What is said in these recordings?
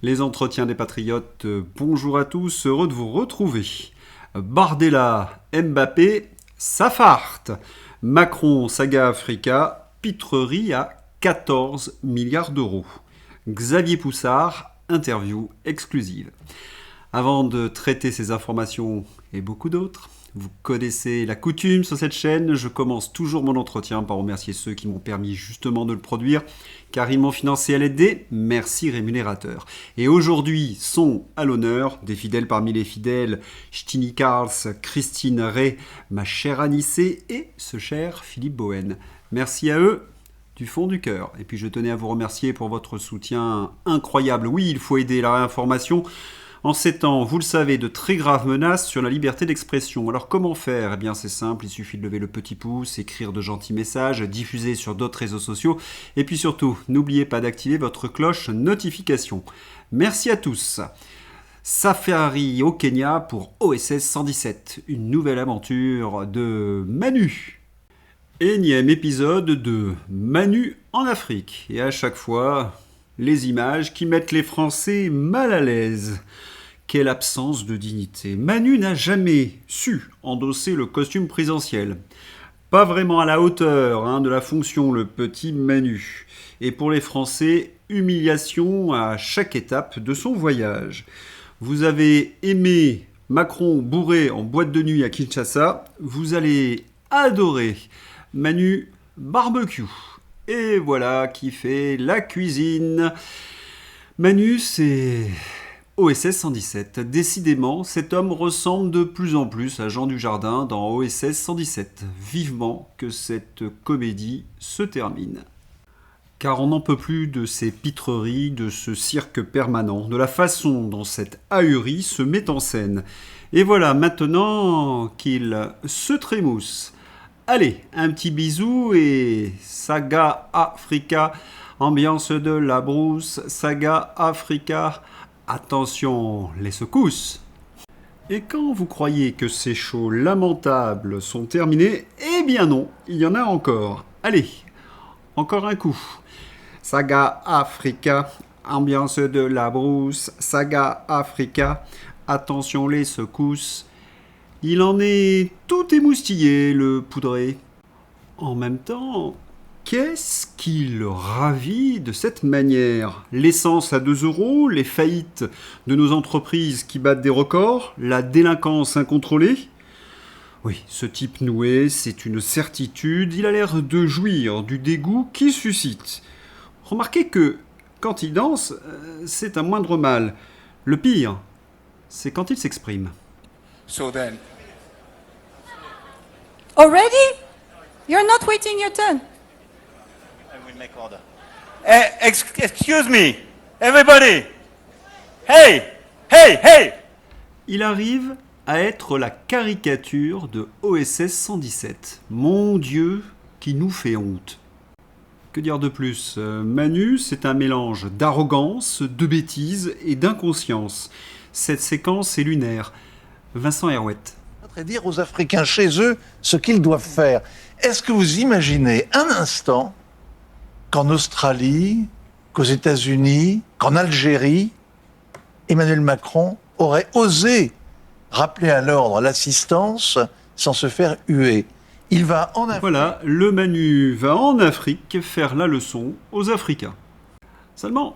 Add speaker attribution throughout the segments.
Speaker 1: Les entretiens des patriotes, bonjour à tous, heureux de vous retrouver. Bardella, Mbappé, ça farte. Macron, Saga Africa, pitrerie à 14 milliards d'euros. Xavier Poussard, interview exclusive. Avant de traiter ces informations et beaucoup d'autres, vous connaissez la coutume sur cette chaîne, je commence toujours mon entretien par remercier ceux qui m'ont permis justement de le produire, car ils m'ont financé à l'aide des merci rémunérateurs. Et aujourd'hui sont à l'honneur des fidèles parmi les fidèles, Stini Karls, Christine Ray, ma chère Anissé et ce cher Philippe Bohen. Merci à eux du fond du cœur. Et puis je tenais à vous remercier pour votre soutien incroyable. Oui, il faut aider la réinformation. En ces temps, vous le savez, de très graves menaces sur la liberté d'expression. Alors comment faire ? Eh bien c'est simple, il suffit de lever le petit pouce, écrire de gentils messages, diffuser sur d'autres réseaux sociaux, et puis surtout, n'oubliez pas d'activer votre cloche notification. Merci à tous. Safari au Kenya pour OSS 117, une nouvelle aventure de Manu. Énième épisode de Manu en Afrique, et à chaque fois, les images qui mettent les Français mal à l'aise. Quelle absence de dignité. Manu n'a jamais su endosser le costume présidentiel. Pas vraiment à la hauteur de la fonction, le petit Manu. Et pour les Français, humiliation à chaque étape de son voyage. Vous avez aimé Macron bourré en boîte de nuit à Kinshasa, vous allez adorer Manu barbecue. Et voilà qui fait la cuisine. Manu, c'est OSS 117. Décidément, cet homme ressemble de plus en plus à Jean Dujardin dans OSS 117. Vivement que cette comédie se termine. Car on n'en peut plus de ces pitreries, de ce cirque permanent, de la façon dont cette ahurie se met en scène. Et voilà maintenant qu'il se trémousse. Allez, un petit bisou et Saga Africa, ambiance de la brousse, Saga Africa, attention les secousses. Et quand vous croyez que ces shows lamentables sont terminés, eh bien non, il y en a encore. Allez, encore un coup. Saga Africa, ambiance de la brousse, Saga Africa, attention les secousses. Il en est tout émoustillé, le poudré. En même temps, qu'est-ce qui le ravit de cette manière ? L'essence à 2 €, les faillites de nos entreprises qui battent des records, la délinquance incontrôlée ? Oui, ce type noué, c'est une certitude, il a l'air de jouir du dégoût qu'il suscite. Remarquez que, quand il danse, c'est un moindre mal. Le pire, c'est quand il s'exprime.
Speaker 2: So then,
Speaker 3: Already? You're not waiting your turn.
Speaker 4: I will make order.
Speaker 2: excuse me, everybody. Hey, hey, hey.
Speaker 1: Il arrive à être la caricature de OSS 117. Mon Dieu, qui nous fait honte. Que dire de plus ? Manu, c'est un mélange d'arrogance, de bêtise et d'inconscience. Cette séquence est lunaire. Vincent Herouette.
Speaker 5: Et dire aux Africains chez eux ce qu'ils doivent faire. Est-ce que vous imaginez un instant qu'en Australie, qu'aux États-Unis, qu'en Algérie, Emmanuel Macron aurait osé rappeler à l'ordre l'assistance sans se faire huer ? Il va en Afrique.
Speaker 1: Voilà, le Manu va en Afrique faire la leçon aux Africains. Seulement,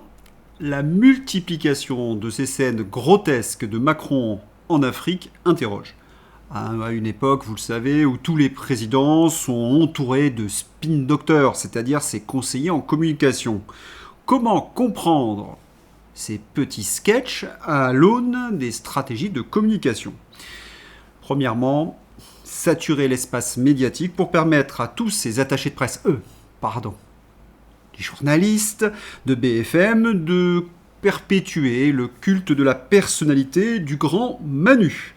Speaker 1: la multiplication de ces scènes grotesques de Macron en Afrique interroge. À une époque, vous le savez, où tous les présidents sont entourés de spin doctors, c'est-à-dire ses conseillers en communication. Comment comprendre ces petits sketchs à l'aune des stratégies de communication ? Premièrement, saturer l'espace médiatique pour permettre à tous ces attachés de presse, les journalistes de BFM, de perpétuer le culte de la personnalité du grand Manu.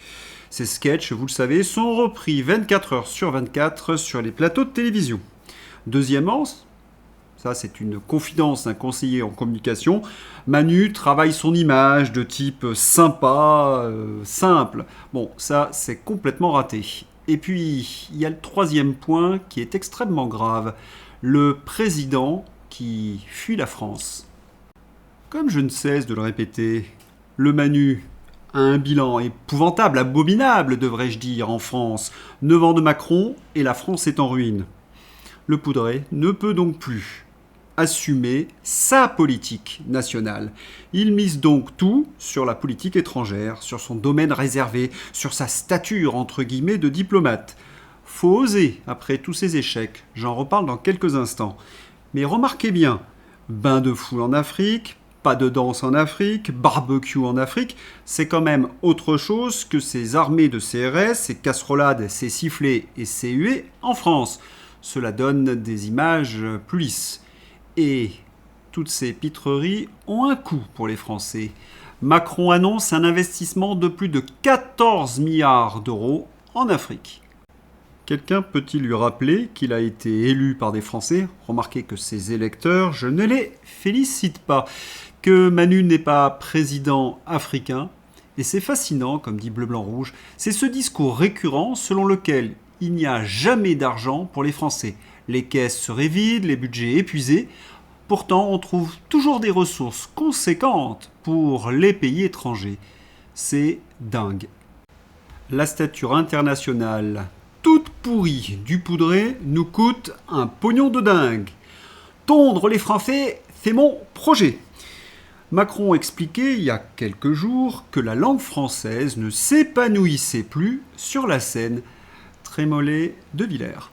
Speaker 1: Ces sketchs, vous le savez, sont repris 24 heures sur 24 sur les plateaux de télévision. Deuxièmement, ça c'est une confidence d'un conseiller en communication, Manu travaille son image de type sympa, simple. Bon, ça c'est complètement raté. Et puis, il y a le troisième point qui est extrêmement grave. Le président qui fuit la France. Comme je ne cesse de le répéter, le Manu a un bilan épouvantable, abominable, devrais-je dire, en France. 9 ans de Macron et la France est en ruine. Le Poudret ne peut donc plus assumer sa politique nationale. Il mise donc tout sur la politique étrangère, sur son domaine réservé, sur sa stature entre guillemets de diplomate. Faut oser après tous ces échecs, j'en reparle dans quelques instants. Mais remarquez bien, bain de foule en Afrique, pas de danse en Afrique, barbecue en Afrique, c'est quand même autre chose que ces armées de CRS, ces casserolades, ces sifflets et ces huées en France. Cela donne des images plus lisses. Et toutes ces pitreries ont un coût pour les Français. Macron annonce un investissement de plus de 14 milliards d'euros en Afrique. Quelqu'un peut-il lui rappeler qu'il a été élu par des Français? Remarquez que ces électeurs, je ne les félicite pas. Que Manu n'est pas président africain. Et c'est fascinant, comme dit Bleu Blanc Rouge, c'est ce discours récurrent selon lequel il n'y a jamais d'argent pour les Français. Les caisses seraient vides, les budgets épuisés. Pourtant, on trouve toujours des ressources conséquentes pour les pays étrangers. C'est dingue. La stature internationale toute pourrie du Poudret nous coûte un pognon de dingue. Tondre les Français, c'est mon projet. Macron expliquait il y a quelques jours que la langue française ne s'épanouissait plus sur la scène. Trémollet de Villers.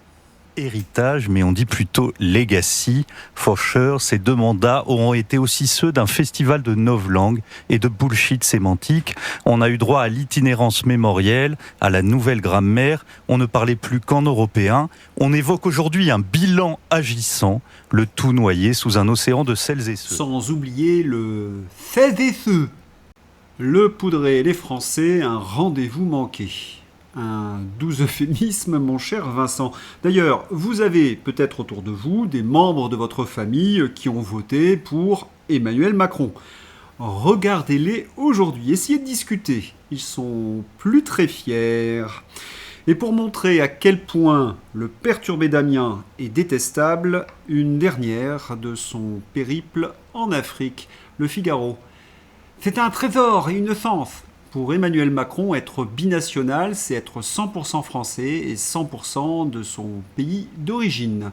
Speaker 6: Héritage, mais on dit plutôt legacy. Faucheur, ces 2 mandats auront été aussi ceux d'un festival de novlangue et de bullshit sémantique. On a eu droit à l'itinérance mémorielle, à la nouvelle grammaire. On ne parlait plus qu'en européen. On évoque aujourd'hui un bilan agissant, le tout noyé sous un océan de celles et ceux.
Speaker 1: Sans oublier le fait et ceux. Le Poudret et les Français, un rendez-vous manqué. Un doux euphémisme, mon cher Vincent. D'ailleurs, vous avez peut-être autour de vous des membres de votre famille qui ont voté pour Emmanuel Macron. Regardez-les aujourd'hui, essayez de discuter. Ils sont plus très fiers. Et pour montrer à quel point le perturbé Damien est détestable, une dernière de son périple en Afrique, le Figaro. C'est un trésor et une sens. Pour Emmanuel Macron, être binational, c'est être 100% français et 100% de son pays d'origine.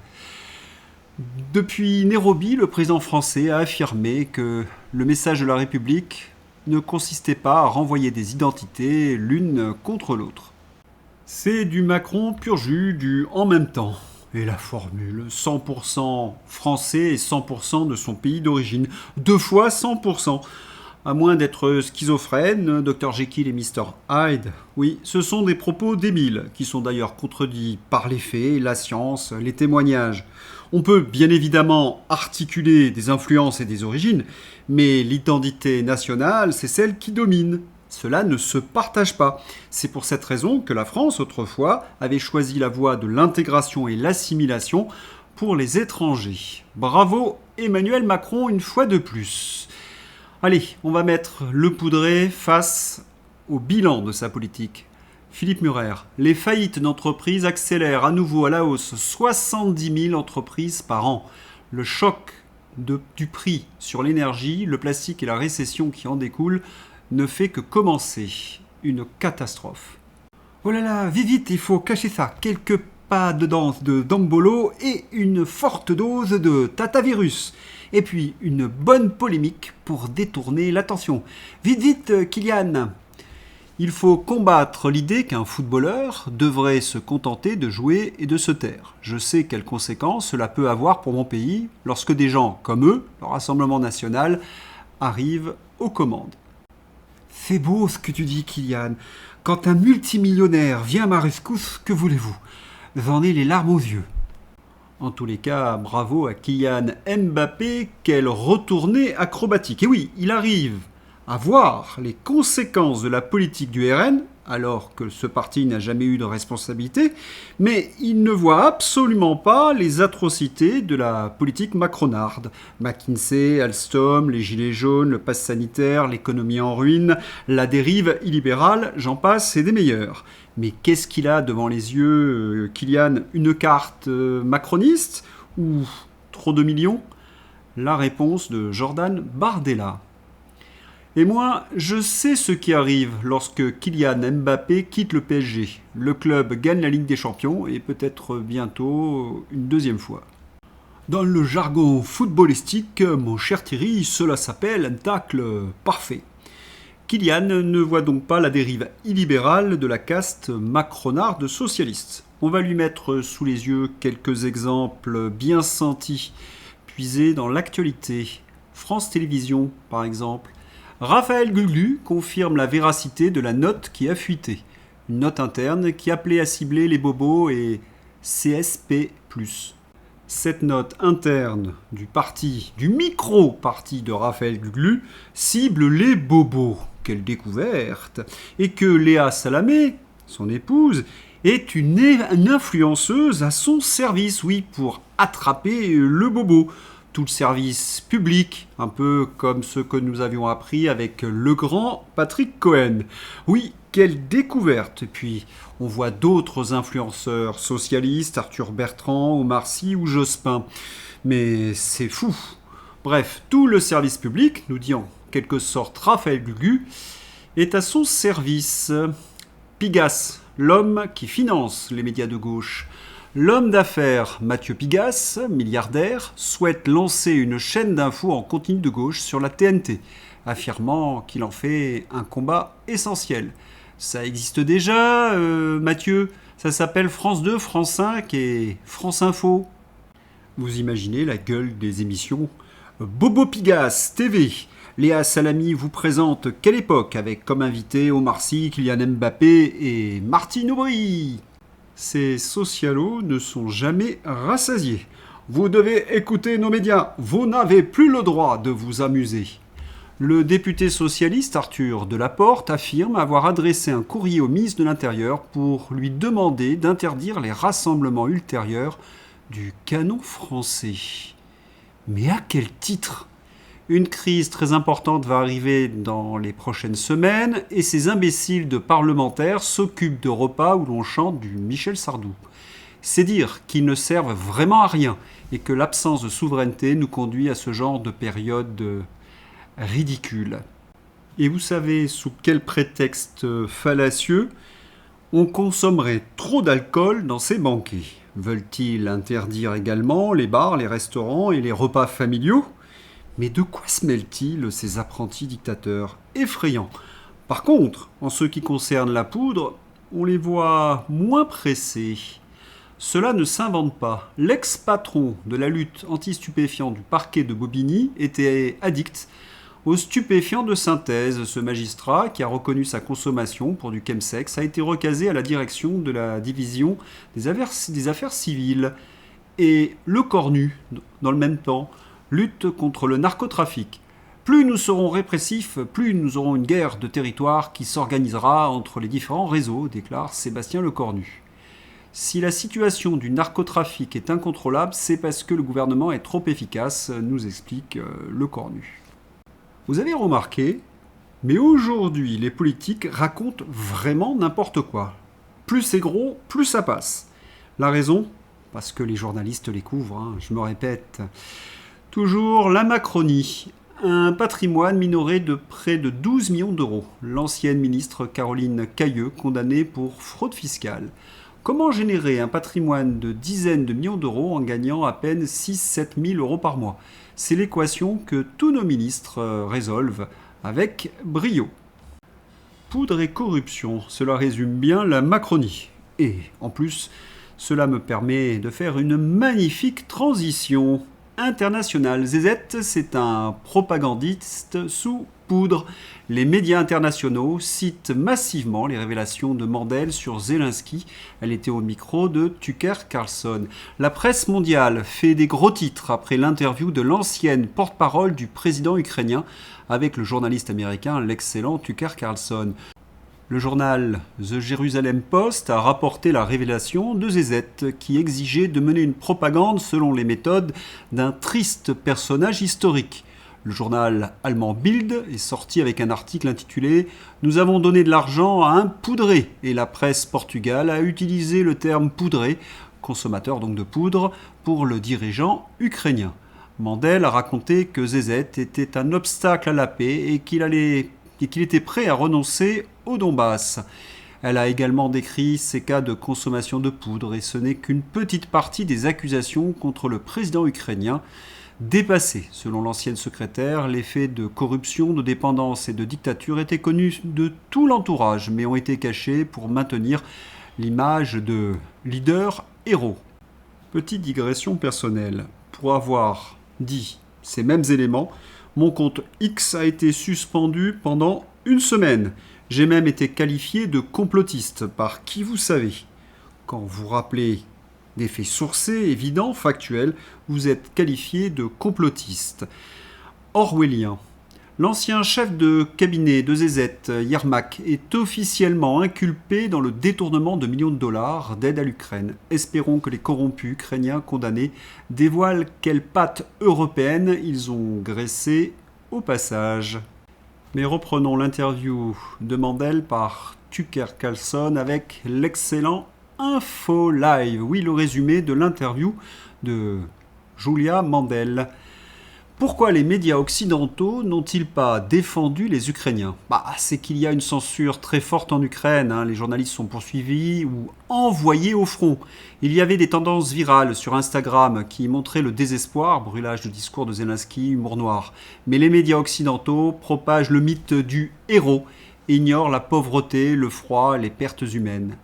Speaker 1: Depuis Nairobi, le président français a affirmé que le message de la République ne consistait pas à renvoyer des identités l'une contre l'autre. C'est du Macron pur jus, du en même temps. Et la formule 100% français et 100% de son pays d'origine. 2 fois 100%. À moins d'être schizophrène, Dr Jekyll et Mr Hyde. Oui, ce sont des propos débiles, qui sont d'ailleurs contredits par les faits, la science, les témoignages. On peut bien évidemment articuler des influences et des origines, mais l'identité nationale, c'est celle qui domine. Cela ne se partage pas. C'est pour cette raison que la France, autrefois, avait choisi la voie de l'intégration et l'assimilation pour les étrangers. Bravo Emmanuel Macron une fois de plus. Allez, on va mettre le Poudret face au bilan de sa politique. Philippe Murer, les faillites d'entreprises accélèrent à nouveau à la hausse, 70 000 entreprises par an. Le choc du prix sur l'énergie, le plastique et la récession qui en découle ne fait que commencer. Une catastrophe. Oh là là, vite, vite, il faut cacher ça. Quelques pas de danse de Dambolo et une forte dose de tatavirus. Et puis une bonne polémique pour détourner l'attention. Vite, vite, Kylian. Il faut combattre l'idée qu'un footballeur devrait se contenter de jouer et de se taire. Je sais quelles conséquences cela peut avoir pour mon pays lorsque des gens comme eux, le Rassemblement national, arrivent aux commandes. C'est beau ce que tu dis, Kylian. Quand un multimillionnaire vient à ma rescousse, que voulez-vous? J'en ai les larmes aux yeux. En tous les cas, bravo à Kylian Mbappé, quelle retournée acrobatique. Et oui, il arrive à voir les conséquences de la politique du RN, alors que ce parti n'a jamais eu de responsabilité, mais il ne voit absolument pas les atrocités de la politique macronarde. McKinsey, Alstom, les gilets jaunes, le pass sanitaire, l'économie en ruine, la dérive illibérale, j'en passe, et des meilleurs. Mais qu'est-ce qu'il a devant les yeux, Kylian? Une carte macroniste ou trop de millions? La réponse de Jordan Bardella. Et moi, je sais ce qui arrive lorsque Kylian Mbappé quitte le PSG. Le club gagne la Ligue des Champions et peut-être bientôt une deuxième fois. Dans le jargon footballistique, mon cher Thierry, cela s'appelle un tacle parfait. Kylian ne voit donc pas la dérive illibérale de la caste macronarde socialiste. On va lui mettre sous les yeux quelques exemples bien sentis, puisés dans l'actualité. France Télévisions, par exemple. Raphaël Glugglu confirme la véracité de la note qui a fuité. Une note interne qui appelait à cibler les bobos et CSP+. Cette note interne du micro-parti de Raphaël Glugglu, cible les bobos. Quelle découverte! Et que Léa Salamé, son épouse, est une influenceuse à son service, oui, pour attraper le bobo. Tout le service public, un peu comme ce que nous avions appris avec le grand Patrick Cohen. Oui, quelle découverte! Et puis, on voit d'autres influenceurs socialistes, Arthur Bertrand, Omar Sy ou Jospin. Mais c'est fou! Bref, tout le service public, nous dit en quelque sorte Raphaël Glugglu, est à son service. Pigasse, l'homme qui finance les médias de gauche. L'homme d'affaires Mathieu Pigasse, milliardaire, souhaite lancer une chaîne d'infos en continu de gauche sur la TNT, affirmant qu'il en fait un combat essentiel. Ça existe déjà, Mathieu, ça s'appelle France 2, France 5 et France Info. Vous imaginez la gueule des émissions Bobo Pigasse TV. Léa Salami vous présente Quelle époque avec comme invité Omar Sy, Kylian Mbappé et Martine Aubry. Ces socialos ne sont jamais rassasiés. Vous devez écouter nos médias. Vous n'avez plus le droit de vous amuser. Le député socialiste Arthur Delaporte affirme avoir adressé un courrier au ministre de l'Intérieur pour lui demander d'interdire les rassemblements ultérieurs du canon français. Mais à quel titre ? Une crise très importante va arriver dans les prochaines semaines et ces imbéciles de parlementaires s'occupent de repas où l'on chante du Michel Sardou. C'est dire qu'ils ne servent vraiment à rien et que l'absence de souveraineté nous conduit à ce genre de période ridicule. Et vous savez sous quel prétexte fallacieux on consommerait trop d'alcool dans ces banquets? Veulent-ils interdire également les bars, les restaurants et les repas familiaux? Mais de quoi se mêlent-ils ces apprentis dictateurs? Effrayants. Par contre, en ce qui concerne la poudre, on les voit moins pressés. Cela ne s'invente pas. L'ex-patron de la lutte anti-stupéfiant du parquet de Bobigny était addict aux stupéfiants de synthèse. Ce magistrat, qui a reconnu sa consommation pour du chemsex, a été recasé à la direction de la division des affaires civiles. Et le Cornu, dans le même temps, lutte contre le narcotrafic. Plus nous serons répressifs, plus nous aurons une guerre de territoire qui s'organisera entre les différents réseaux, déclare Sébastien Lecornu. Si la situation du narcotrafic est incontrôlable, c'est parce que le gouvernement est trop efficace, nous explique Lecornu. Vous avez remarqué, mais aujourd'hui les politiques racontent vraiment n'importe quoi. Plus c'est gros, plus ça passe. La raison ? Parce que les journalistes les couvrent, je me répète. Toujours la Macronie, un patrimoine minoré de près de 12 millions d'euros. L'ancienne ministre Caroline Cayeux, condamnée pour fraude fiscale. Comment générer un patrimoine de dizaines de millions d'euros en gagnant à peine 6-7 000 euros par mois? C'est l'équation que tous nos ministres résolvent avec brio. Poudre et corruption, cela résume bien la Macronie. Et en plus, cela me permet de faire une magnifique transition internationale. ZZ, c'est un propagandiste sous poudre. Les médias internationaux citent massivement les révélations de Mandel sur Zelensky. Elle était au micro de Tucker Carlson. La presse mondiale fait des gros titres après l'interview de l'ancienne porte-parole du président ukrainien avec le journaliste américain, l'excellent Tucker Carlson. Le journal The Jerusalem Post a rapporté la révélation de ZZ qui exigeait de mener une propagande selon les méthodes d'un triste personnage historique. Le journal allemand Bild est sorti avec un article intitulé « Nous avons donné de l'argent à un poudré » et la presse portugale a utilisé le terme poudré, consommateur donc de poudre, pour le dirigeant ukrainien. Mandel a raconté que ZZ était un obstacle à la paix et qu'il était prêt à renoncer au Donbass. Elle a également décrit ces cas de consommation de poudre et ce n'est qu'une petite partie des accusations contre le président ukrainien. Dépassé, selon l'ancienne secrétaire, les faits de corruption, de dépendance et de dictature étaient connus de tout l'entourage, mais ont été cachés pour maintenir l'image de leader héros. Petite digression personnelle. Pour avoir dit ces mêmes éléments, mon compte X a été suspendu pendant une semaine. J'ai même été qualifié de complotiste par qui vous savez. Quand vous rappelez des faits sourcés, évidents, factuels, vous êtes qualifié de complotiste. Orwellien. L'ancien chef de cabinet de ZZ, Yermak, est officiellement inculpé dans le détournement de millions de dollars d'aide à l'Ukraine. Espérons que les corrompus ukrainiens condamnés dévoilent quelles pattes européennes ils ont graissées au passage. Mais reprenons l'interview de Mandel par Tucker Carlson avec l'excellent Info Live. Oui, le résumé de l'interview de Julia Mandel. Pourquoi les médias occidentaux n'ont-ils pas défendu les Ukrainiens ? C'est qu'il y a une censure très forte en Ukraine. Les journalistes sont poursuivis ou envoyés au front. Il y avait des tendances virales sur Instagram qui montraient le désespoir, brûlage de discours de Zelensky, humour noir. Mais les médias occidentaux propagent le mythe du héros et ignorent la pauvreté, le froid, les pertes humaines.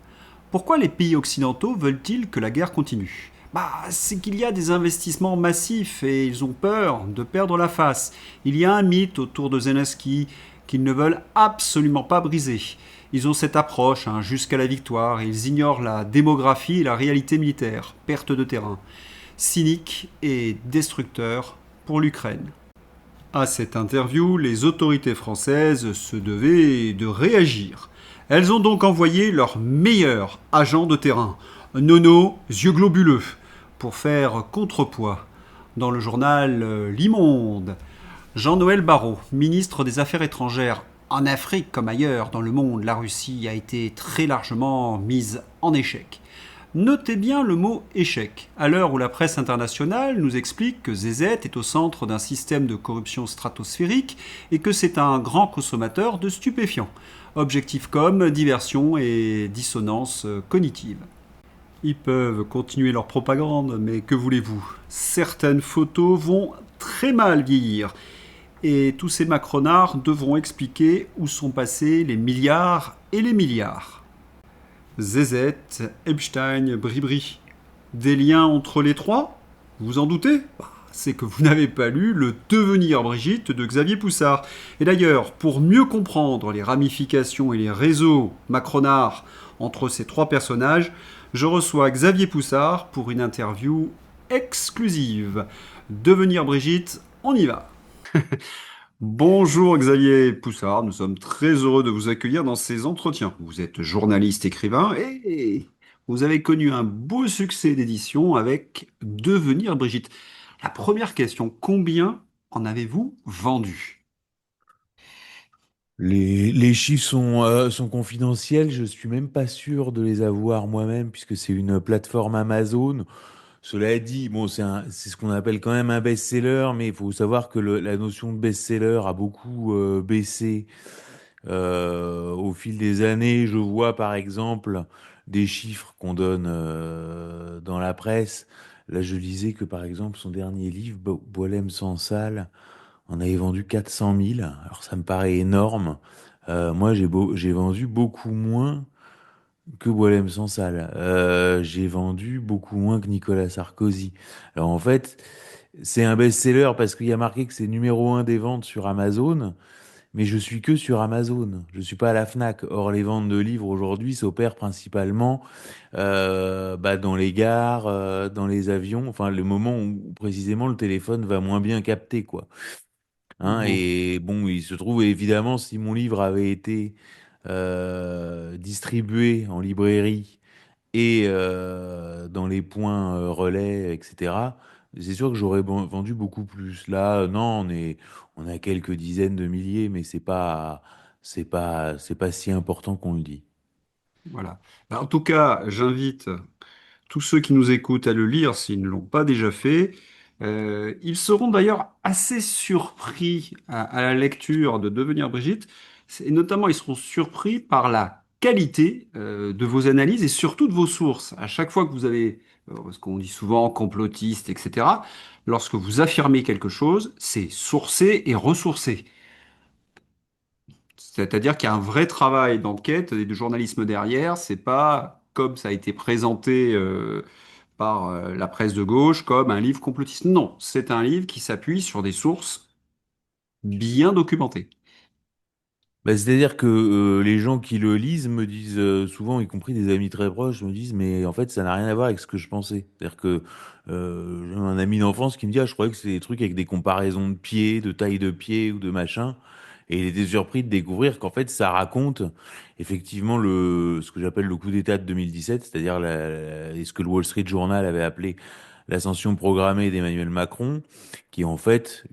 Speaker 1: Pourquoi les pays occidentaux veulent-ils que la guerre continue ? C'est qu'il y a des investissements massifs et ils ont peur de perdre la face. Il y a un mythe autour de Zelensky qu'ils ne veulent absolument pas briser. Ils ont cette approche jusqu'à la victoire et ils ignorent la démographie et la réalité militaire, perte de terrain, cynique et destructeur pour l'Ukraine. À cette interview, les autorités françaises se devaient de réagir. Elles ont donc envoyé leur meilleur agent de terrain, Nono, yeux globuleux, pour faire contrepoids. Dans le journal L'Imonde, Jean-Noël Barrot, ministre des Affaires étrangères, en Afrique comme ailleurs dans le monde, la Russie a été très largement mise en échec. Notez bien le mot échec, à l'heure où la presse internationale nous explique que ZZ est au centre d'un système de corruption stratosphérique et que c'est un grand consommateur de stupéfiants. Objectif comme diversion et dissonance cognitive. Ils peuvent continuer leur propagande, mais que voulez-vous ? Certaines photos vont très mal vieillir. Et tous ces macronards devront expliquer où sont passés les milliards et les milliards. ZZ, Epstein, Bribri. Des liens entre les trois ? Vous en doutez ? C'est que vous n'avez pas lu Le Devenir Brigitte de Xavier Poussard. Et d'ailleurs, pour mieux comprendre les ramifications et les réseaux macronards entre ces trois personnages, je reçois Xavier Poussard pour une interview exclusive. Devenir Brigitte, on y va. Bonjour Xavier Poussard, nous sommes très heureux de vous accueillir dans ces entretiens. Vous êtes journaliste écrivain et vous avez connu un beau succès d'édition avec Devenir Brigitte. La première question, combien en avez-vous vendu ?
Speaker 7: Les chiffres sont confidentiels, je suis même pas sûr de les avoir moi-même puisque c'est une plateforme Amazon. Cela dit, bon, c'est ce qu'on appelle quand même un best-seller, mais il faut savoir que la notion de best-seller a beaucoup baissé au fil des années. Je vois par exemple des chiffres qu'on donne dans la presse. Là, je lisais que par exemple son dernier livre, Boualem Sansal, on avait vendu 400 000. Alors ça me paraît énorme. Moi, j'ai vendu beaucoup moins que Boualem Sansal. J'ai vendu beaucoup moins que Nicolas Sarkozy. Alors en fait, c'est un best-seller parce qu'il y a marqué que c'est numéro 1 des ventes sur Amazon, mais je suis que sur Amazon. Je suis pas à la Fnac. Or, les ventes de livres aujourd'hui s'opèrent principalement dans les gares, dans les avions. Enfin, le moment où précisément le téléphone va moins bien capter, quoi. Et bon, il se trouve évidemment, si mon livre avait été distribué en librairie et dans les points relais, etc., c'est sûr que j'aurais vendu beaucoup plus. Là, non, on a quelques dizaines de milliers, mais c'est pas si important qu'on le dit.
Speaker 1: Voilà. En tout cas, j'invite tous ceux qui nous écoutent à le lire s'ils ne l'ont pas déjà fait. Ils seront d'ailleurs assez surpris à la lecture de Devenir Brigitte, et notamment ils seront surpris par la qualité de vos analyses et surtout de vos sources. À chaque fois que vous avez, ce qu'on dit souvent, complotiste, etc., lorsque vous affirmez quelque chose, c'est sourcé et ressourcé. C'est-à-dire qu'il y a un vrai travail d'enquête et de journalisme derrière. C'est pas comme ça a été présenté par la presse de gauche comme un livre complotiste. Non, c'est un livre qui s'appuie sur des sources bien documentées.
Speaker 7: Bah, c'est-à-dire que les gens qui le lisent me disent souvent, y compris des amis très proches, me disent, mais en fait, ça n'a rien à voir avec ce que je pensais. C'est-à-dire que j'ai un ami d'enfance qui me dit, ah, je croyais que c'était des trucs avec des comparaisons de pieds, de taille de pieds ou de machin. Et il était surpris de découvrir qu'en fait, ça raconte effectivement ce que j'appelle le coup d'État de 2017, c'est-à-dire ce que le Wall Street Journal avait appelé l'ascension programmée d'Emmanuel Macron, qui est en fait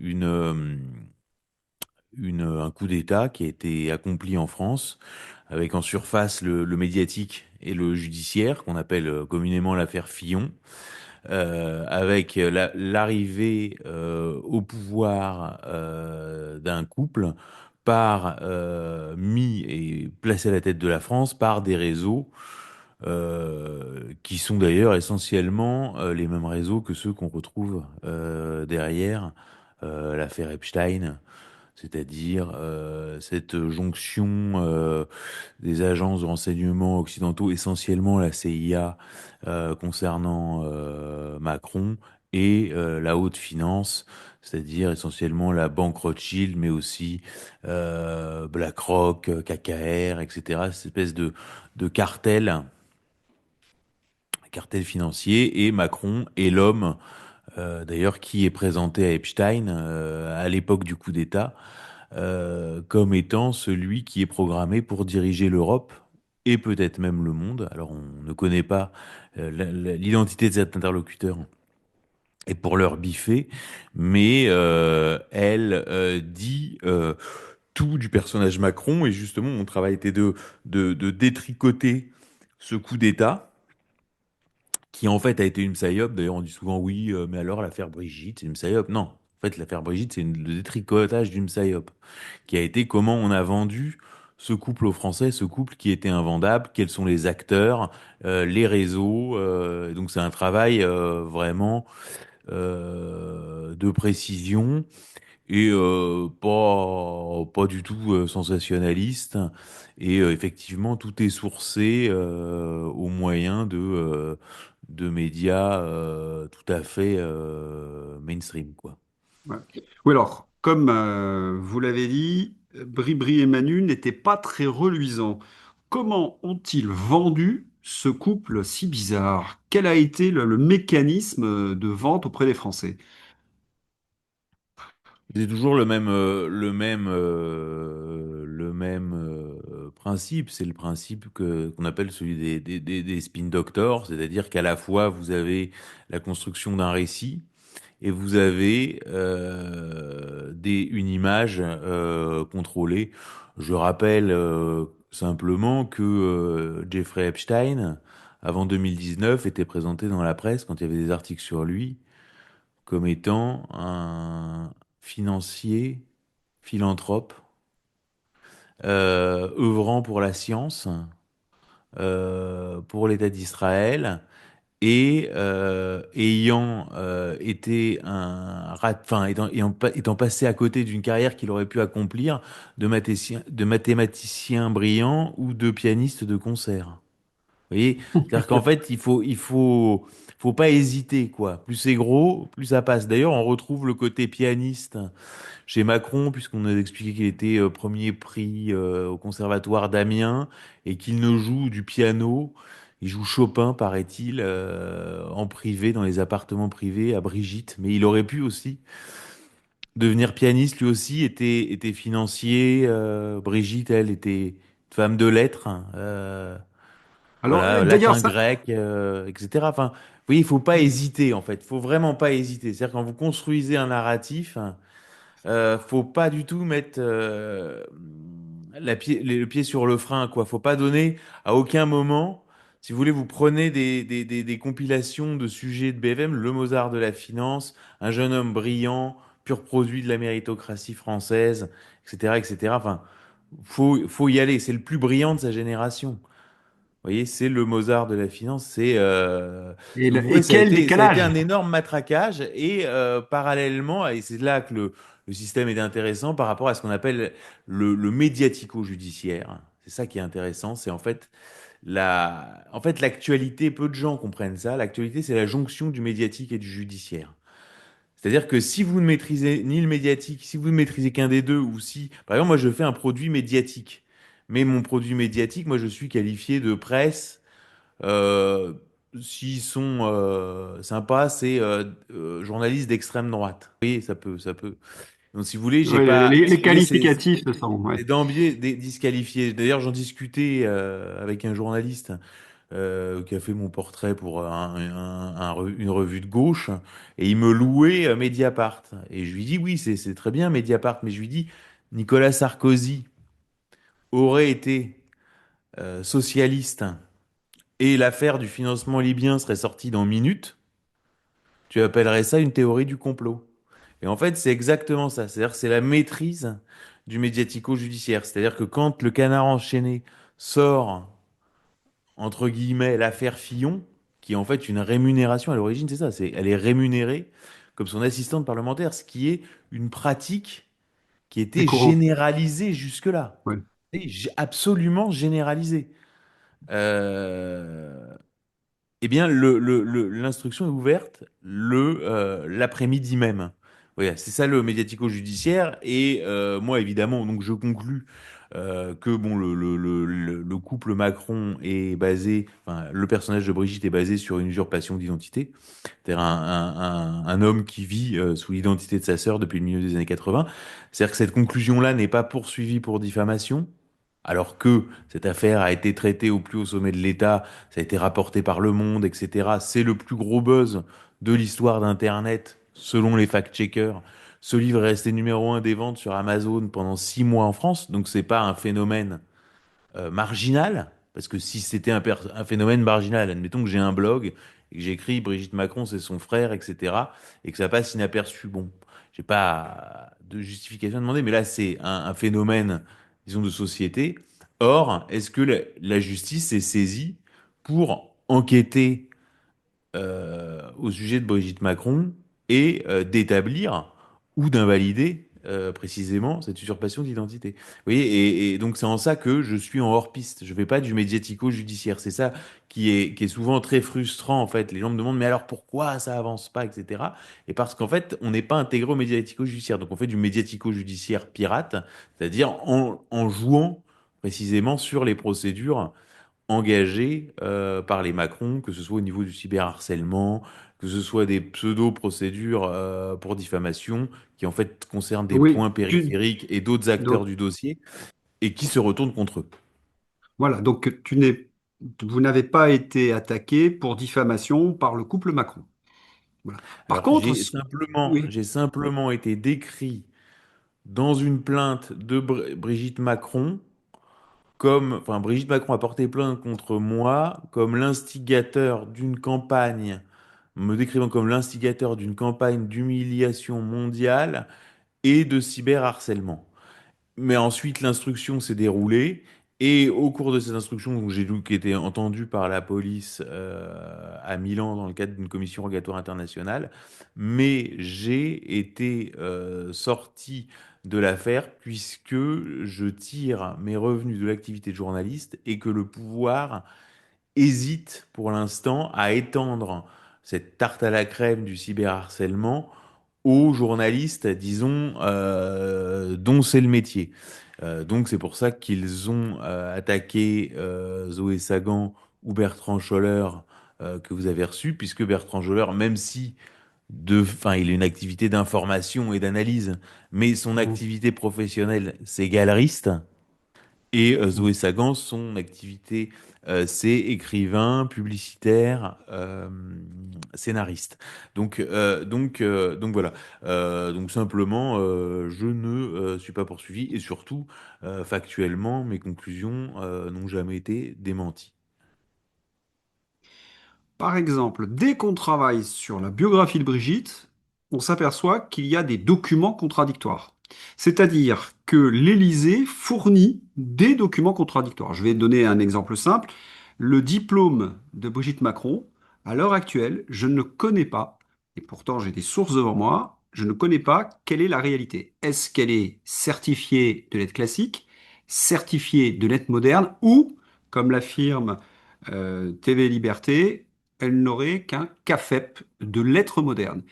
Speaker 7: un coup d'État qui a été accompli en France, avec en surface le médiatique et le judiciaire, qu'on appelle communément l'affaire Fillon, avec l'arrivée au pouvoir d'un couple mis et placé à la tête de la France par des réseaux qui sont d'ailleurs essentiellement les mêmes réseaux que ceux qu'on retrouve derrière l'affaire Epstein, c'est-à-dire cette jonction des agences de renseignement occidentaux, essentiellement la CIA concernant Macron, et la haute finance, c'est-à-dire essentiellement la banque Rothschild, mais aussi BlackRock, KKR, etc. Cette espèce de cartel financier, et Macron est l'homme d'ailleurs qui est présenté à Epstein à l'époque du coup d'État comme étant celui qui est programmé pour diriger l'Europe et peut-être même le monde. Alors on ne connaît pas l'identité de cet interlocuteur et pour leur biffer, mais elle dit tout du personnage Macron, et justement mon travail était de détricoter ce coup d'État qui en fait a été une psyop. D'ailleurs, on dit souvent oui, mais alors l'affaire Brigitte, c'est une psyop. Non, en fait, l'affaire Brigitte, c'est le détricotage d'une psyop qui a été comment on a vendu ce couple aux Français, ce couple qui était invendable, quels sont les acteurs, les réseaux. Donc c'est un travail vraiment de précision et pas du tout sensationnaliste. Et effectivement, tout est sourcé au moyen de médias tout à fait mainstream, quoi.
Speaker 1: Ouais. Oui, alors, comme vous l'avez dit, Bribri et Manu n'étaient pas très reluisants. Comment ont-ils vendu ce couple si bizarre? Quel a été le mécanisme de vente auprès des Français?
Speaker 7: C'est toujours le même principe. C'est le principe qu'on appelle celui des spin doctors, c'est-à-dire qu'à la fois vous avez la construction d'un récit et vous avez une image contrôlée. Je rappelle simplement que Jeffrey Epstein, avant 2019, était présenté dans la presse quand il y avait des articles sur lui comme étant un financier, philanthrope, œuvrant pour la science, pour l'État d'Israël, et ayant été enfin étant passé à côté d'une carrière qu'il aurait pu accomplir de mathématicien brillant ou de pianiste de concert. Vous voyez? C'est-à-dire qu'en fait, faut pas hésiter, quoi. Plus c'est gros, plus ça passe. D'ailleurs, on retrouve le côté pianiste chez Macron, puisqu'on a expliqué qu'il était premier prix au conservatoire d'Amiens et qu'il ne joue du piano. Il joue Chopin, paraît-il, en privé, dans les appartements privés à Brigitte. Mais il aurait pu aussi devenir pianiste, lui aussi, était financier. Brigitte, elle, était femme de lettres.
Speaker 1: Alors,
Speaker 7: Voilà,
Speaker 1: d'ailleurs,
Speaker 7: latin,
Speaker 1: ça,
Speaker 7: grec, etc. Enfin, vous voyez, il faut pas hésiter, en fait. Il faut vraiment pas hésiter. C'est-à-dire quand vous construisez un narratif, faut pas du tout mettre le pied sur le frein, quoi. Faut pas donner à aucun moment Si vous voulez, vous prenez des compilations de sujets de BFM, le Mozart de la finance, un jeune homme brillant, pur produit de la méritocratie française, etc., etc. Enfin, faut y aller. C'est le plus brillant de sa génération. Vous voyez, c'est le Mozart de la finance. Donc, vous voyez,
Speaker 1: Et quel
Speaker 7: ça a été
Speaker 1: décalage!
Speaker 7: un énorme matraquage. Et parallèlement, et c'est là que le système est intéressant par rapport à ce qu'on appelle le médiatico-judiciaire. C'est ça qui est intéressant. C'est en fait, l'actualité, peu de gens comprennent ça. L'actualité, c'est la jonction du médiatique et du judiciaire. C'est-à-dire que si vous ne maîtrisez ni le médiatique, si vous ne maîtrisez qu'un des deux, ou si, par exemple, moi, je fais un produit médiatique, mais mon produit médiatique, moi, je suis qualifié de presse. euh, S'ils sont sympas, c'est journaliste d'extrême droite. Vous voyez, ça peut. Donc, si vous voulez, j'ai
Speaker 1: Ouais,
Speaker 7: pas, si
Speaker 1: les
Speaker 7: vous voulez,
Speaker 1: qualificatifs se sont. Ouais.
Speaker 7: c'est d'emblée disqualifié. D'ailleurs, j'en discutais avec un journaliste qui a fait mon portrait pour une revue de gauche, et il me louait Mediapart. Et je lui dis, oui, c'est très bien Mediapart, mais je lui dis, Nicolas Sarkozy aurait été socialiste et l'affaire du financement libyen serait sortie dans minutes, tu appellerais ça une théorie du complot. Et en fait, c'est exactement ça. C'est-à-dire que c'est la maîtrise du médiatico-judiciaire. C'est-à-dire que quand le Canard enchaîné sort entre guillemets, l'affaire Fillon, qui est en fait une rémunération à l'origine, c'est ça, elle est rémunérée comme son assistante parlementaire, ce qui est une pratique qui
Speaker 1: C'est
Speaker 7: était
Speaker 1: courant.
Speaker 7: généralisée jusque-là.
Speaker 1: Ouais.
Speaker 7: Et absolument généralisée. Euh, eh bien, l'instruction est ouverte l'après-midi même. Voilà, c'est ça le médiatico-judiciaire. Et moi, évidemment, donc je conclus que bon, le couple Macron est basé, enfin, le personnage de Brigitte est basé sur une usurpation d'identité. C'est-à-dire un homme qui vit sous l'identité de sa sœur depuis le milieu des années 80. C'est-à-dire que cette conclusion-là n'est pas poursuivie pour diffamation. Alors que cette affaire a été traitée au plus haut sommet de l'État, ça a été rapporté par Le Monde, etc. C'est le plus gros buzz de l'histoire d'Internet, selon les fact-checkers. Ce livre est resté numéro un des ventes sur Amazon pendant 6 mois en France, donc c'est pas un phénomène marginal, parce que si c'était un phénomène marginal, admettons que j'ai un blog et que j'écris Brigitte Macron, c'est son frère, etc., et que ça passe inaperçu, bon, j'ai pas de justification à demander, mais là c'est un phénomène, disons, de société. Or, est-ce que la justice s'est saisie pour enquêter au sujet de Brigitte Macron et d'établir ou d'invalider précisément cette usurpation d'identité. Vous voyez, et donc c'est en ça que je suis en hors-piste. Je fais pas du médiatico-judiciaire. C'est ça qui est souvent très frustrant en fait. Les gens me demandent mais alors pourquoi ça avance pas, etc. Et parce qu'en fait on n'est pas intégré au médiatico-judiciaire. Donc on fait du médiatico-judiciaire pirate, c'est-à-dire en jouant précisément sur les procédures engagés par les Macron, que ce soit au niveau du cyberharcèlement, que ce soit des pseudo-procédures pour diffamation, qui en fait concernent des
Speaker 1: Oui,
Speaker 7: points périphériques et d'autres acteurs
Speaker 1: donc,
Speaker 7: du dossier, et qui se retournent contre eux.
Speaker 1: voilà, donc vous n'avez pas été attaqué pour diffamation par le couple Macron. Voilà. Par
Speaker 7: Alors
Speaker 1: contre, oui,
Speaker 7: j'ai simplement été décrit dans une plainte de Brigitte Macron enfin Brigitte Macron a porté plainte contre moi comme l'instigateur d'une campagne, me décrivant comme l'instigateur d'une campagne d'humiliation mondiale et de cyberharcèlement. Mais ensuite, l'instruction s'est déroulée. Et au cours de cette instruction, donc j'ai donc été entendu par la police à Milan dans le cadre d'une commission rogatoire internationale, mais j'ai été sorti de l'affaire puisque je tire mes revenus de l'activité de journaliste et que le pouvoir hésite pour l'instant à étendre cette tarte à la crème du cyberharcèlement aux journalistes, disons, dont c'est le métier. Donc c'est pour ça qu'ils ont attaqué Zoé Sagan ou Bertrand Scholler que vous avez reçu, puisque Bertrand Scholler, même si enfin, il a une activité d'information et d'analyse, mais son activité professionnelle, c'est galeriste. Et Zoé Sagan, son activité, c'est écrivain, publicitaire, scénariste. Donc voilà. Donc simplement, je ne suis pas poursuivi et surtout, factuellement, mes conclusions n'ont jamais été démenties.
Speaker 1: Par exemple, dès qu'on travaille sur la biographie de Brigitte, on s'aperçoit qu'il y a des documents contradictoires. C'est-à-dire que l'Élysée fournit des documents contradictoires. Je vais donner un exemple simple. Le diplôme de Brigitte Macron, à l'heure actuelle, je ne connais pas, et pourtant j'ai des sources devant moi, je ne connais pas quelle est la réalité. Est-ce qu'elle est certifiée de lettres classiques, certifiée de lettres modernes, ou, comme l'affirme TV Liberté, elle n'aurait qu'un CAFEP de lettres modernes.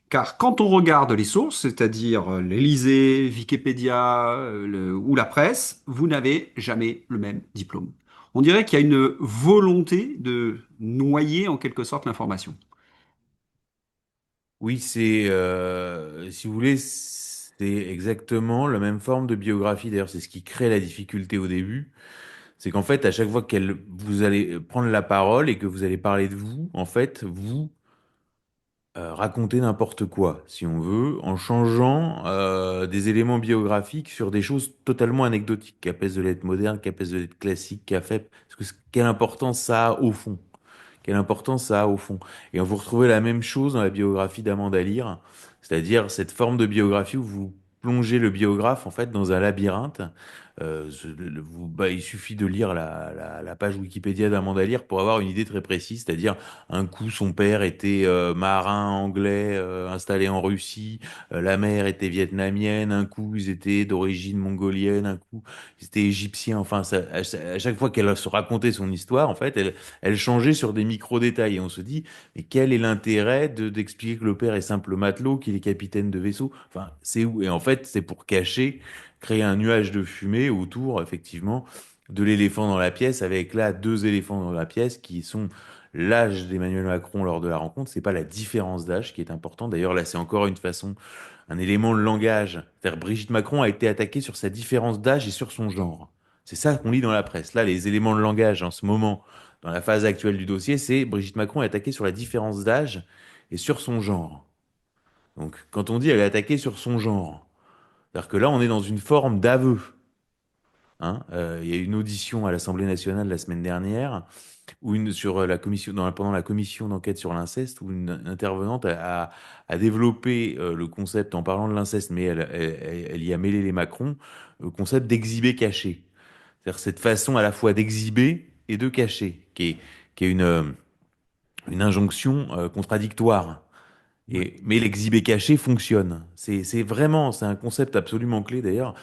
Speaker 1: Car quand on regarde les sources, c'est-à-dire l'Élysée, Wikipédia ou la presse, vous n'avez jamais le même diplôme. On dirait qu'il y a une volonté de noyer en quelque sorte l'information.
Speaker 7: Oui, si vous voulez, c'est exactement la même forme de biographie. D'ailleurs, c'est ce qui crée la difficulté au début. C'est qu'en fait, à chaque fois vous allez prendre la parole et que vous allez parler de vous, en fait, vous racontez n'importe quoi, si on veut, en changeant des éléments biographiques sur des choses totalement anecdotiques. Qu'appelle de l'être moderne, qu'appelle de l'être classique, qu'a fait. Parce que quelle importance ça a au fond? Quelle importance ça a au fond? Et on vous retrouvez la même chose dans la biographie d'Amanda Lear, c'est-à-dire cette forme de biographie où vous plongez le biographe en fait dans un labyrinthe. Il suffit de lire la page Wikipédia d'Amanda Lear pour avoir une idée très précise, c'est-à-dire un coup son père était marin anglais installé en Russie, la mère était vietnamienne, un coup ils étaient d'origine mongolienne, un coup ils étaient égyptiens. Enfin, à chaque fois qu'elle se racontait son histoire, en fait, elle changeait sur des micro-détails. Et on se dit, mais quel est l'intérêt d'expliquer que le père est simple matelot, qu'il est capitaine de vaisseau? Enfin, c'est où? Et en fait, c'est pour cacher, créer un nuage de fumée autour, effectivement, de l'éléphant dans la pièce, avec là deux éléphants dans la pièce qui sont l'âge d'Emmanuel Macron lors de la rencontre. C'est pas la différence d'âge qui est important. D'ailleurs, là, c'est encore une façon, un élément de langage. C'est-à-dire, Brigitte Macron a été attaquée sur sa différence d'âge et sur son genre. C'est ça qu'on lit dans la presse. Là, les éléments de langage en ce moment, dans la phase actuelle du dossier, c'est Brigitte Macron est attaquée sur la différence d'âge et sur son genre. Donc, quand on dit elle est attaquée sur son genre, c'est-à-dire que là, on est dans une forme d'aveu. Hein. Il y a eu une audition à l'Assemblée nationale la semaine dernière, où sur la commission, pendant la commission d'enquête sur l'inceste, où une intervenante a développé le concept en parlant de l'inceste, mais elle y a mêlé les Macron, le concept d'exhibé caché. C'est-à-dire cette façon à la fois d'exhiber et de cacher, qui est une injonction contradictoire. Mais l'exhibé caché fonctionne. C'est un concept absolument clé d'ailleurs.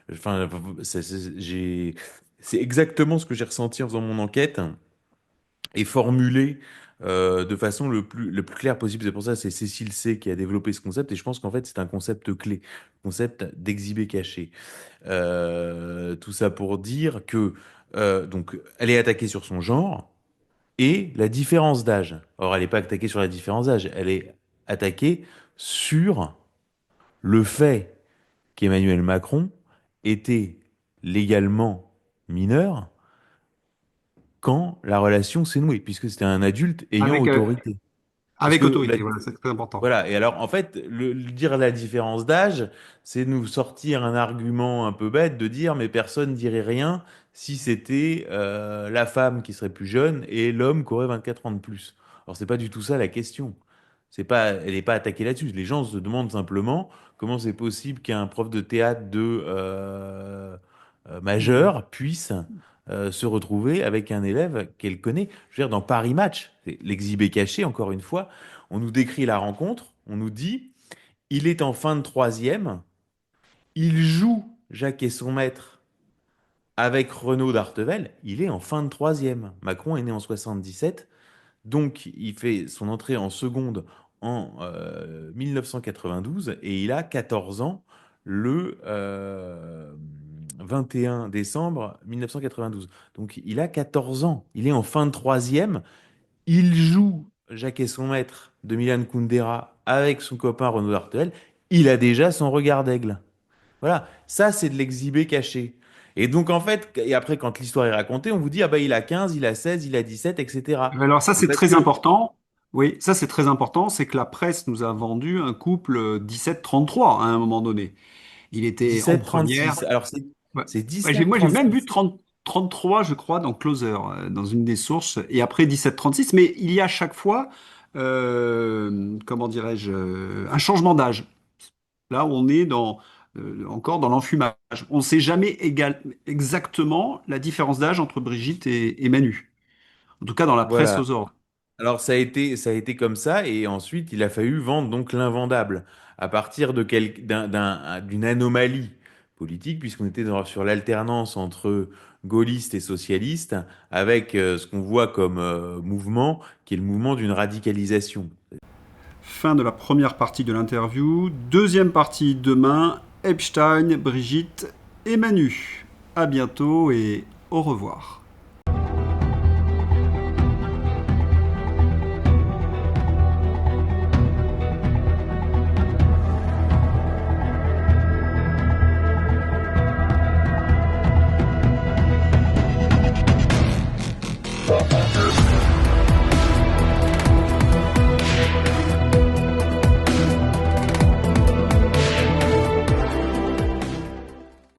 Speaker 7: Enfin, c'est exactement ce que j'ai ressenti en faisant mon enquête et formulé de façon le plus claire possible. C'est pour ça que c'est Cécile C qui a développé ce concept et je pense qu'en fait c'est un concept clé, concept d'exhibé caché. Tout ça pour dire que donc elle est attaquée sur son genre et la différence d'âge. Or, elle n'est pas attaquée sur la différence d'âge, elle est attaquée sur le fait qu'Emmanuel Macron était légalement mineur quand la relation s'est nouée, puisque c'était un adulte ayant
Speaker 1: Avec,
Speaker 7: autorité. Parce
Speaker 1: avec
Speaker 7: que
Speaker 1: autorité, voilà, c'est très important.
Speaker 7: voilà, et alors en fait, dire la différence d'âge, c'est nous sortir un argument un peu bête de dire mais personne dirait rien si c'était la femme qui serait plus jeune et l'homme qui aurait 24 ans de plus. Alors c'est pas du tout ça la question. C'est pas, elle n'est pas attaquée là-dessus. Les gens se demandent simplement comment c'est possible qu'un prof de théâtre majeur puisse se retrouver avec un élève qu'elle connaît. Je veux dire, dans Paris Match, c'est l'exhibé caché, encore une fois, on nous décrit la rencontre, on nous dit, il est en fin de troisième, il joue Jacques et son maître avec Renaud d'Artevel, il est en fin de troisième. Macron est né en 77, donc il fait son entrée en seconde en 1992 et il a 14 ans le 21 décembre 1992. Donc il a 14 ans, il est en fin de troisième, il joue Jacques et son maître de Milan Kundera avec son copain Renaud d'Artel, il a déjà son regard d'aigle. Voilà, ça c'est de l'exhibé caché. Et donc en fait, et après quand l'histoire est racontée, on vous dit, ah bah il a 15, il a 16, il a 17, etc.
Speaker 1: Alors ça,
Speaker 7: Mais
Speaker 1: c'est
Speaker 7: parce
Speaker 1: très
Speaker 7: que
Speaker 1: important. Oui, ça, c'est très important. C'est que la presse nous a vendu un couple 17-33 à un moment donné. Il était en
Speaker 7: 17-36,
Speaker 1: première.
Speaker 7: alors
Speaker 1: Ouais.
Speaker 7: c'est
Speaker 1: Ouais, moi, j'ai même vu
Speaker 7: 17-36.
Speaker 1: 30. 1733, je crois, dans Closer, dans une des sources, et après 1736, mais il y a à chaque fois, comment dirais-je, un changement d'âge. Là, on est encore dans l'enfumage. On ne sait jamais exactement la différence d'âge entre Brigitte et Manu. En tout cas, dans la presse
Speaker 7: Voilà.
Speaker 1: aux ordres.
Speaker 7: Alors ça a été comme ça, et ensuite il a fallu vendre donc l'invendable à partir de d'une anomalie politique, puisqu'on était sur l'alternance entre gaullistes et socialistes, avec ce qu'on voit comme mouvement, qui est le mouvement d'une radicalisation.
Speaker 1: Fin de la première partie de l'interview. Deuxième partie demain. Epstein, Brigitte et Manu. À bientôt et au revoir.